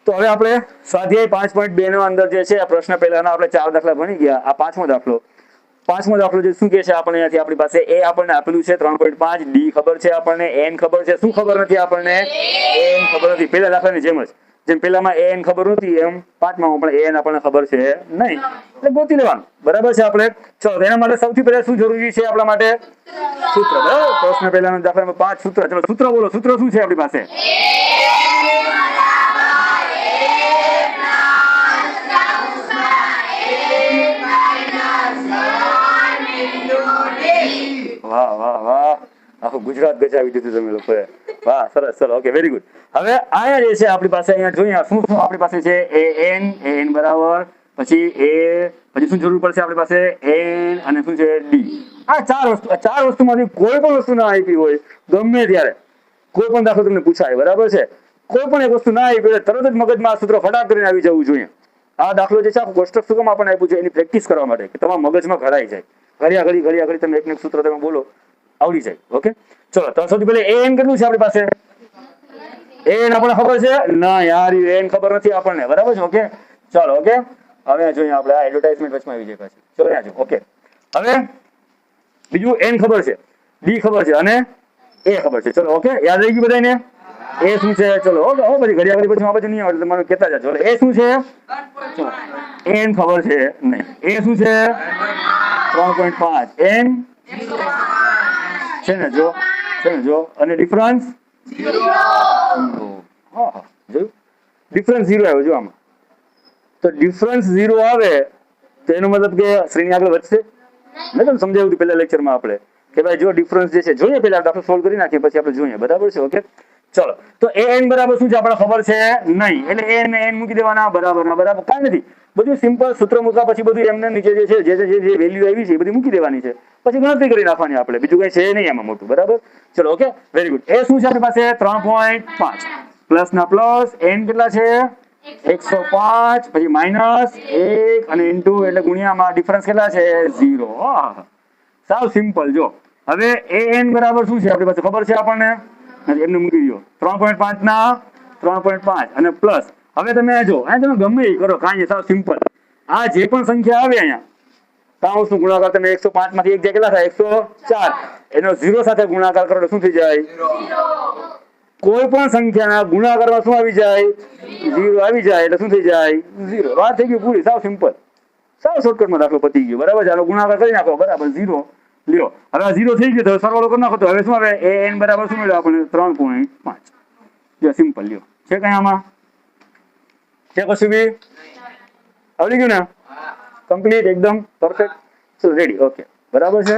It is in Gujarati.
તો હવે આપણે સ્વાધ્યાય 5.2 નો અંદર જે છે આ પ્રશ્ન પહેલાના આપણે 4 દાખલા ભણી ગયા. આ પાંચમો દાખલો જે શું કહે છે આપણે અહીંયાથી આપણી પાસે એ આપણને આપેલું છે 3.5, ડી ખબર છે આપણને, એન ખબર છે. શું ખબર નથી આપણને? એન ખબર નથી. પહેલા દાખલાની જેમ પેલામાં એન ખબર નહોતી એમ પાંચમામાં પણ એન આપણને ખબર છે નહીં, એટલે ગોતી લેવાનું. બરાબર છે આપણે. ચલો એના માટે સૌથી પહેલા શું જરૂરી છે આપણા માટે? સૂત્ર. બરાબર. પ્રશ્ન પહેલાના દાખલામાં 5 સૂત્ર. ચલો સૂત્ર બોલો. સૂત્ર શું છે આપણી પાસે? વાહ વાહ વાહ, આખું ગુજરાત ગજાવી દીધું તમે લોકોએ. વાહ, સરસ. ચલો ઓકે, વેરી ગુડ. હવે અહીંયા જે છે આપણી પાસે, અહીંયા જોઈએ શું શું આપણી પાસે છે. એન બરાબર, પછી પછી શું જરૂર પડશે આપણી પાસે? એન અને શું છે? ડી. આ ચાર વસ્તુમાંથી કોઈ પણ વસ્તુ ના આપી હોય ગમે ત્યારે, કોઈ પણ દાખલો તમને પૂછાય, બરાબર છે, કોઈ પણ એક વસ્તુ ના આપી હોય તરત જ મગજમાં આ સૂત્ર ફટાક કરીને આવી જવું જોઈએ. આ દાખલો જે છે આખું કોષ્ટક શું કામ આપણને આપ્યું છે? એની પ્રેક્ટિસ કરવા માટે, કે તમારા મગજમાં ઘડાઈ જાય. ઘડી તમે એક સૂત્ર તમે બોલો, આવડી જાય. ઓકે, ચલો તો સૌથી પહેલા એન કેટલું છે આપણી પાસે? એન આપણને ખબર છે? ના યાર, એન ખબર નથી આપણને. બરાબર છે. ઓકે, ચલો ઓકે. હવે જોઈએ આપણે આ એડવર્ટાઇઝમેન્ટ વચમાં આવી જાય પાછી. ચલો અહીંયા જો. ઓકે, હવે બીજું એન ખબર છે, ડી ખબર છે અને એ ખબર છે. ચલો ઓકે, યાદ રહી ગયું બધાને? એ શું છે? ચલો ઓકે. પછી ઘડિયા પછી આ બધું નહીં આવડે તમારે કહેતા જાજો. એ શું છે? ચલો એન ખબર છે નહીં. એ શું છે? 3.5. એન છે ને જો અને ડિફરન્સ 0. હા, જોયું? ડિફરન્સ 0 આવ્યો જો આમાં. તો ડિફરન્સ 0 આવે તો એનો મતલબ કે શ્રેણી આગળ વધશે. મેં તમને સમજાવ્યું હતું પહેલા લેક્ચરમાં આપણે કે ભાઈ જો ડિફરન્સ જે છે જોઈએ, પહેલા દાખલો સોલ્વ કરી નાખીએ પછી આપણે જોઈએ. બરાબર છે. ઓકે, ચલો તો એન બરાબર શું છે આપણે ખબર છે નહીં, એટલે એન ને એન મૂકી દેવાના. બરાબર કાંઈ નથી, બધું સિમ્પલ સૂત્ર મૂકા પછી બધું એમને નીચે જે છે જે વેલ્યુ આવી છે એ બધી મૂકી દેવાની છે, પછી ગણતરી કરી નાખવાની આપણે. બીજું કઈ છે નહીં આમાં મોટું. બરાબર, ચલો ઓકે, વેરી ગુડ. એ શું છે આપણી પાસે? 3.5 પ્લસ ના પ્લસ એન કેટલા છે? 105, પછી માઇનસ 1 અને ઇન્ટુ એટલે ગુણ્યામાં ડિફરન્સ કેટલા છે? 0. સાવ સિમ્પલ. જો હવે એન બરાબર શું છે આપણી પાસે ખબર છે આપણને? એમને મૂકી દો 3.5 ના 3.5 અને પ્લસ. હવે તમે જો તમે ગમે એ કરો, કાંઈ સાવ સિમ્પલ. આ જે પણ સંખ્યા આવે અહીંયા કાઉન્સ નું ગુણાકાર તમે 105 માંથી એક કેટલા થાય? 104. એનો 0 સાથે ગુણાકાર કરો તો શું થઈ જાય? 0. કોઈ પણ સંખ્યાના ગુણાકારમાં શું આવી જાય? 0 આવી જાય એટલે શું થઈ જાય? 0. વાત થઈ ગઈ પૂરી. સાવ સિમ્પલ, સાવ શોર્ટકટમાં દાખલો પતી ગયો. બરાબર છે. આનો ગુણાકાર કરી નાખો. બરાબર, 0 લ્યો. હવે 0 થઈ ગયું તો સરવાળો કરી નાખો તો હવે શું આવે? એન બરાબર શું મળ્યો આપણને? 3.5. જો સિમ્પલ લ્યો. છે કઈ આમાં? છે કશું બી? આવડી ગયું ને? કમ્પ્લીટ, એકદમ પરફેક્ટ. રેડી. ઓકે, બરાબર છે.